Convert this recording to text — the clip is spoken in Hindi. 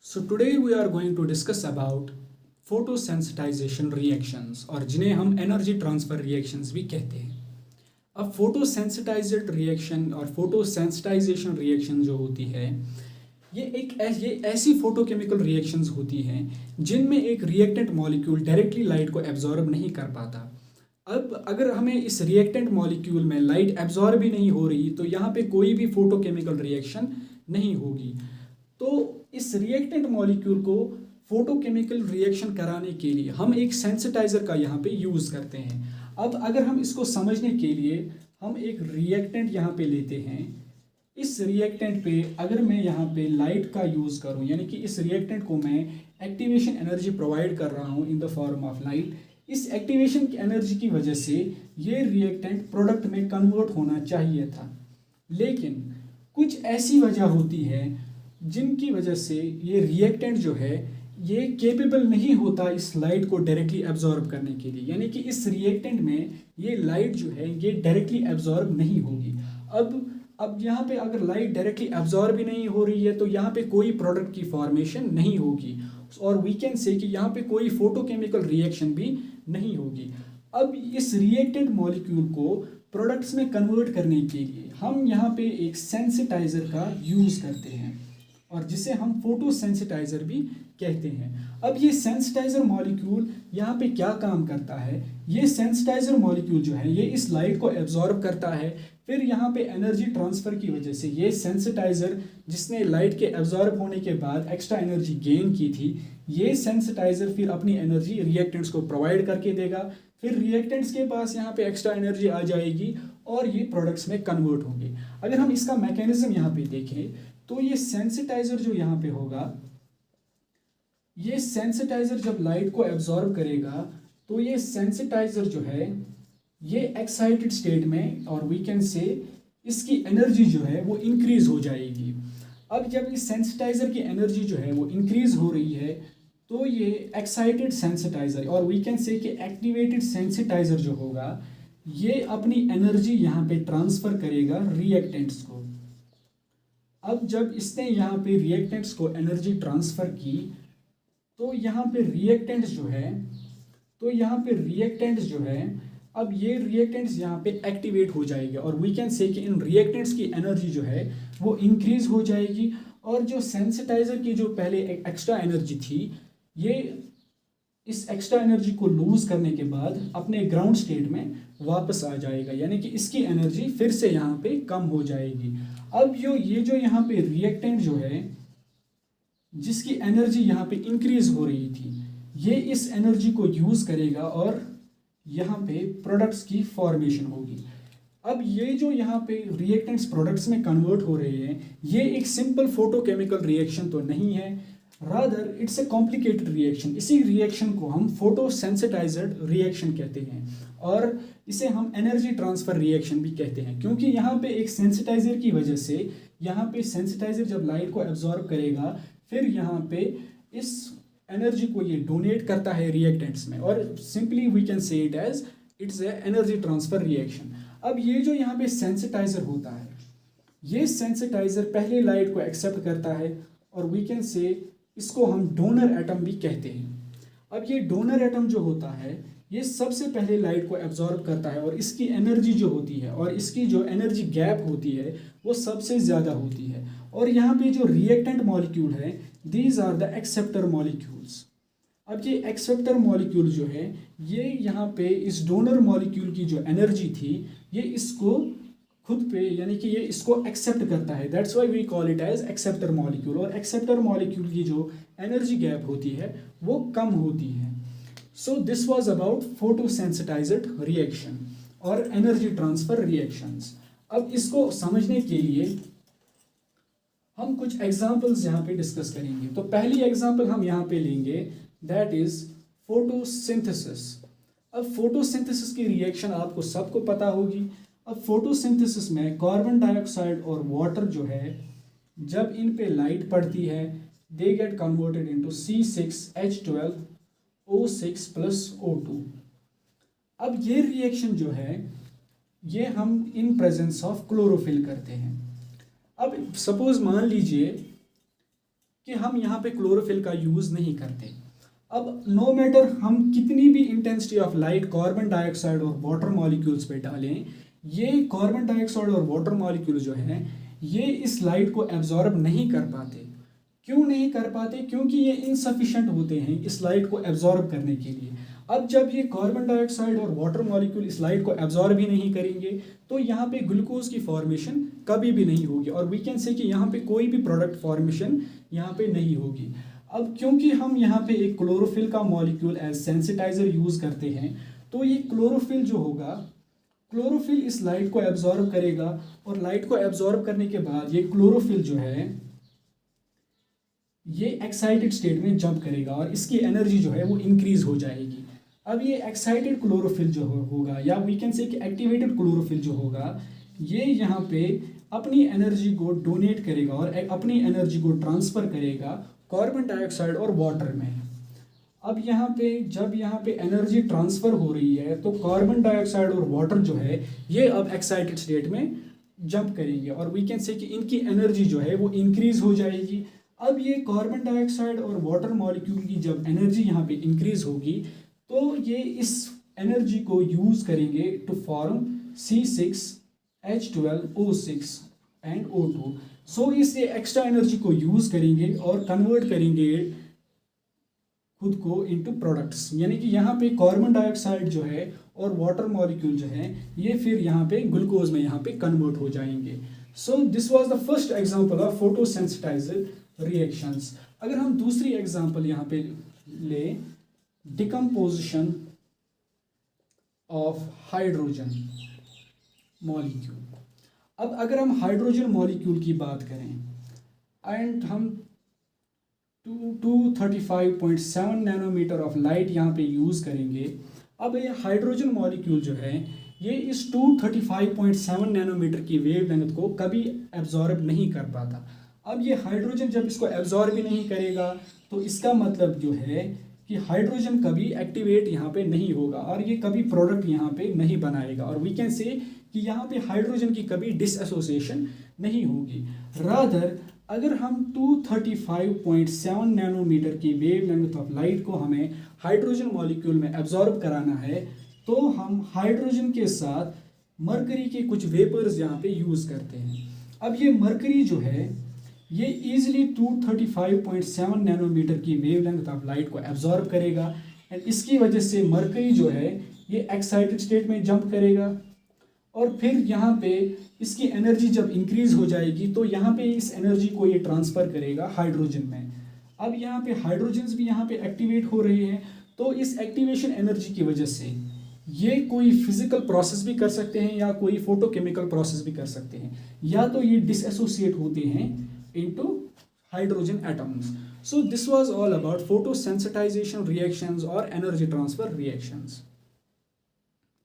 So today we are going to discuss about photosensitization reactions और जिन्हें हम एनर्जी ट्रांसफर रिएक्शंस भी कहते हैं। अब फोटोसेंसिटाइज्ड रिएक्शन और फोटोसेंसिटाइजेशन रिएक्शन जो होती है ये ऐसी फोटोकेमिकल रिएक्शंस होती हैं जिनमें एक रिएक्टेंट मॉलिक्यूल डायरेक्टली लाइट को एब्जॉर्ब नहीं कर पाता। अब अगर हमें इस रिएक्टेंट मॉलिक्यूल में लाइट एब्जॉर्ब ही नहीं हो रही तो यहाँ पे कोई भी फोटोकेमिकल रिएक्शन नहीं होगी। तो इस रिएक्टेंट मॉलिक्यूल को फोटोकेमिकल रिएक्शन कराने के लिए हम एक सेंसिटाइजर का यहाँ पे यूज़ करते हैं। अब अगर हम इसको समझने के लिए हम एक रिएक्टेंट यहाँ पे लेते हैं। इस रिएक्टेंट पे अगर मैं यहाँ पे लाइट का यूज़ करूँ, यानी कि इस रिएक्टेंट को मैं एक्टिवेशन एनर्जी प्रोवाइड कर रहा हूँ in the form of light. इस एक्टिवेशन एनर्जी की वजह से ये रिएक्टेंट प्रोडक्ट में कन्वर्ट होना चाहिए था, लेकिन कुछ ऐसी वजह होती है जिनकी वजह से ये रिएक्टेंट जो है ये केपेबल नहीं होता इस लाइट को डायरेक्टली एब्जॉर्ब करने के लिए, यानी कि इस रिएक्टेंट में ये लाइट जो है ये डायरेक्टली एब्जॉर्ब नहीं होगी। अब यहाँ पे अगर लाइट डायरेक्टली एब्जॉर्ब ही नहीं हो रही है तो यहाँ पे कोई प्रोडक्ट की फॉर्मेशन नहीं होगी और वी कैन से कि यहाँ पे कोई फोटोकेमिकल रिएक्शन भी नहीं होगी। अब इस रिएक्टेंट मॉलिक्यूल को प्रोडक्ट्स में कन्वर्ट करने के लिए हम यहाँ पे एक सेंसिटाइजर का यूज़ करते हैं और जिसे हम फोटोसेंसिटाइजर भी कहते हैं। अब ये सेंसिटाइजर मॉलिक्यूल यहाँ पे क्या काम करता है? ये सेंसिटाइजर मॉलिक्यूल जो है ये इस लाइट को एब्जॉर्ब करता है, फिर यहाँ पे एनर्जी ट्रांसफ़र की वजह से ये सेंसिटाइजर जिसने लाइट के एब्जॉर्ब होने के बाद एक्स्ट्रा एनर्जी गेन की थी, ये सेंसिटाइजर फिर अपनी एनर्जी रिएक्टेंट्स को प्रोवाइड करके देगा। फिर रिएक्टेंट्स के पास यहाँ पे एक्स्ट्रा एनर्जी आ जाएगी और ये प्रोडक्ट्स में कन्वर्ट होंगे। अगर हम इसका मैकेनिज्म यहाँ पे देखें तो ये सेंसिटाइजर जो यहाँ पे होगा, ये सेंसिटाइजर जब लाइट को एब्जॉर्ब करेगा तो ये सेंसिटाइजर जो है ये एक्साइटेड स्टेट में और वी कैन से इसकी एनर्जी जो है वो इंक्रीज हो जाएगी। अब जब इस सेंसिटाइजर की एनर्जी जो है वो इंक्रीज हो रही है तो ये एक्साइटेड सेंसिटाइजर और वी कैन से कि एक्टिवेटेड सेंसिटाइजर जो होगा ये अपनी एनर्जी यहाँ पे ट्रांसफ़र करेगा रिएक्टेंट्स को। अब जब इसने यहाँ पे रिएक्टेंट्स को एनर्जी ट्रांसफ़र की तो यहाँ पे रिएक्टेंट्स जो है अब ये रिएक्टेंट्स यहाँ पे एक्टिवेट हो जाएगा और वी कैन से कि इन रिएक्टेंट्स की एनर्जी जो है वो इंक्रीज हो जाएगी और जो सेंसिटाइजर की जो पहले एक्स्ट्रा एनर्जी थी ये इस एक्स्ट्रा एनर्जी को लूज़ करने के बाद अपने ग्राउंड स्टेट में वापस आ जाएगा, यानी कि इसकी एनर्जी फिर से यहाँ पे कम हो जाएगी। अब ये जो यहाँ पे रिएक्टेंट जो है जिसकी एनर्जी यहाँ पे इंक्रीज हो रही थी ये इस एनर्जी को यूज़ करेगा और यहाँ पे प्रोडक्ट्स की फॉर्मेशन होगी। अब ये जो यहाँ पे रिएक्टेंट्स प्रोडक्ट्स में कन्वर्ट हो रहे हैं ये एक सिंपल फोटोकेमिकल रिएक्शन तो नहीं है, rather it's a complicated reaction. इसी रिएक्शन को हम फोटोसेंसिटाइज्ड रिएक्शन कहते हैं और इसे हम एनर्जी ट्रांसफ़र रिएक्शन भी कहते हैं, क्योंकि यहाँ पे एक सेंसिटाइजर की वजह से यहाँ पे सेंसिटाइजर जब लाइट को एब्जॉर्ब करेगा फिर यहाँ पे इस एनर्जी को ये डोनेट करता है रिएक्टेंट्स में और simply we can say it as it's a energy transfer reaction. अब ये जो यहाँ पे सेंसिटाइजर होता है ये सेंसिटाइजर पहले लाइट को एक्सेप्ट करता है और वी कैन से इसको हम डोनर एटम भी कहते हैं। अब ये डोनर एटम जो होता है ये सबसे पहले लाइट को एब्जॉर्ब करता है और इसकी एनर्जी जो होती है और इसकी जो एनर्जी गैप होती है वो सबसे ज़्यादा होती है और यहाँ पे जो रिएक्टेंट मॉलिक्यूल है these are the acceptor molecules. अब ये एक्सेप्टर मॉलिक्यूल जो है ये यहाँ पे इस डोनर मॉलिक्यूल की जो एनर्जी थी ये इसको खुद पे यानी कि ये इसको एक्सेप्ट करता है, that's why we call it as acceptor molecule. और एक्सेप्टर मॉलिक्यूल की जो एनर्जी गैप होती है वो कम होती है। So this was about photosensitized reaction और एनर्जी ट्रांसफ़र रिएक्शंस। अब इसको समझने के लिए हम कुछ एग्जाम्पल्स यहाँ पे डिस्कस करेंगे। तो पहली एग्जाम्पल हम यहाँ पे लेंगे दैट इज़ फोटोसिंथेसिस। अब फोटोसिंथेसिस की रिएक्शन आपको सबको पता होगी। अब फोटोसिंथेसिस में कार्बन डाइऑक्साइड और वाटर जो है जब इन पे लाइट पड़ती है they get converted into C6H12O6 + O2। अब ये रिएक्शन जो है ये हम इन प्रेजेंस ऑफ क्लोरोफिल करते हैं। अब सपोज मान लीजिए कि हम यहाँ पे क्लोरोफिल का यूज़ नहीं करते। अब नो मैटर हम कितनी भी intensity of light carbon dioxide और वाटर मॉलिक्यूल्स पे डालें, ये कार्बन डाइऑक्साइड और वाटर मॉलिक्यूल जो है ये इस लाइट को एब्जॉर्ब नहीं कर पाते। क्यों नहीं कर पाते? क्योंकि ये इनसफिशेंट होते हैं इस लाइट को एब्जॉर्ब करने के लिए। अब जब ये कार्बन डाइऑक्साइड और वाटर मॉलिक्यूल इस लाइट को एब्जॉर्ब ही नहीं करेंगे तो यहाँ पे ग्लूकोज की फॉर्मेशन कभी भी नहीं होगी, और वी कैन से कि यहाँ पे कोई भी प्रोडक्ट फॉर्मेशन यहाँ पे नहीं होगी। अब क्योंकि हम यहाँ पे एक क्लोरोफिल का मॉलिक्यूल एज सेंसिटाइजर यूज़ करते हैं, तो ये क्लोरोफिल जो होगा, क्लोरोफिल इस लाइट को एब्जॉर्ब करेगा, और लाइट को एब्जॉर्ब करने के बाद ये क्लोरोफिल जो है ये एक्साइटेड स्टेट में जंप करेगा और इसकी एनर्जी जो है वो इंक्रीज हो जाएगी। अब ये एक्साइटेड क्लोरोफिल जो होगा, या वी कैन से कि एक्टिवेटेड क्लोरोफिल जो होगा, ये यहाँ पे अपनी एनर्जी को डोनेट करेगा और अपनी एनर्जी को ट्रांसफ़र करेगा कार्बन डाइऑक्साइड और वाटर में। अब यहाँ पे जब यहाँ पे एनर्जी ट्रांसफ़र हो रही है तो कार्बन डाइऑक्साइड और वाटर जो है ये अब एक्साइटेड स्टेट में जंप करेंगे, और वी कैन से कि इनकी एनर्जी जो है वो इंक्रीज़ हो जाएगी। अब ये कार्बन डाइऑक्साइड और वाटर मॉलिक्यूल की जब एनर्जी यहाँ पे इंक्रीज़ होगी तो ये इस एनर्जी को यूज़ करेंगे to form C6H12O6 and O2। सो इस एक्स्ट्रा एनर्जी को यूज़ करेंगे और कन्वर्ट करेंगे खुद को इनटू प्रोडक्ट्स, यानी कि यहाँ पे कार्बन डाइऑक्साइड जो है और वाटर मॉलिक्यूल जो है ये फिर यहाँ पे ग्लूकोज में यहाँ पे कन्वर्ट हो जाएंगे। So this was the first example of photosensitizer reactions. अगर हम दूसरी एग्जांपल यहाँ पे ले, डिकम्पोजिशन ऑफ हाइड्रोजन मॉलिक्यूल। अब अगर हम हाइड्रोजन मॉलिक्यूल की बात करें एंड हम 235.7 नैनोमीटर ऑफ लाइट यहाँ पे यूज़ करेंगे। अब ये हाइड्रोजन मॉलिक्यूल जो है ये इस 235.7 नैनोमीटर की वेवलेंथ को कभी एब्जॉर्ब नहीं कर पाता। अब ये हाइड्रोजन जब इसको एब्जॉर्ब भी नहीं करेगा तो इसका मतलब जो है कि हाइड्रोजन कभी एक्टिवेट यहाँ पे नहीं होगा और ये कभी प्रोडक्ट यहाँ पे नहीं बनाएगा, और वी कैन से कि यहाँ पे हाइड्रोजन की कभी डिसएसोसिएशन नहीं होगी। रादर अगर हम 235.7 नैनोमीटर की वेवलेंथ ऑफ लाइट को हमें हाइड्रोजन मॉलिक्यूल में एब्जॉर्ब कराना है तो हम हाइड्रोजन के साथ मरकरी के कुछ वेपर्स यहाँ पे यूज़ करते हैं। अब ये मरकरी जो है ये इजीली 235.7 नैनोमीटर की वेवलेंथ ऑफ लाइट को एब्जॉर्ब करेगा, एंड इसकी वजह से मरकरी जो है ये एक्साइटेड स्टेट में जंप करेगा, और फिर यहाँ पे इसकी एनर्जी जब इंक्रीज हो जाएगी तो यहाँ पे इस एनर्जी को ये ट्रांसफ़र करेगा हाइड्रोजन में। अब यहाँ पे हाइड्रोजन्स भी यहाँ पे एक्टिवेट हो रहे हैं, तो इस एक्टिवेशन एनर्जी की वजह से ये कोई फिजिकल प्रोसेस भी कर सकते हैं या कोई फोटोकेमिकल प्रोसेस भी कर सकते हैं, या तो ये डिसएसोसिएट होते हैं into hydrogen atoms. So this was all about photosensitization reactions or energy transfer reactions.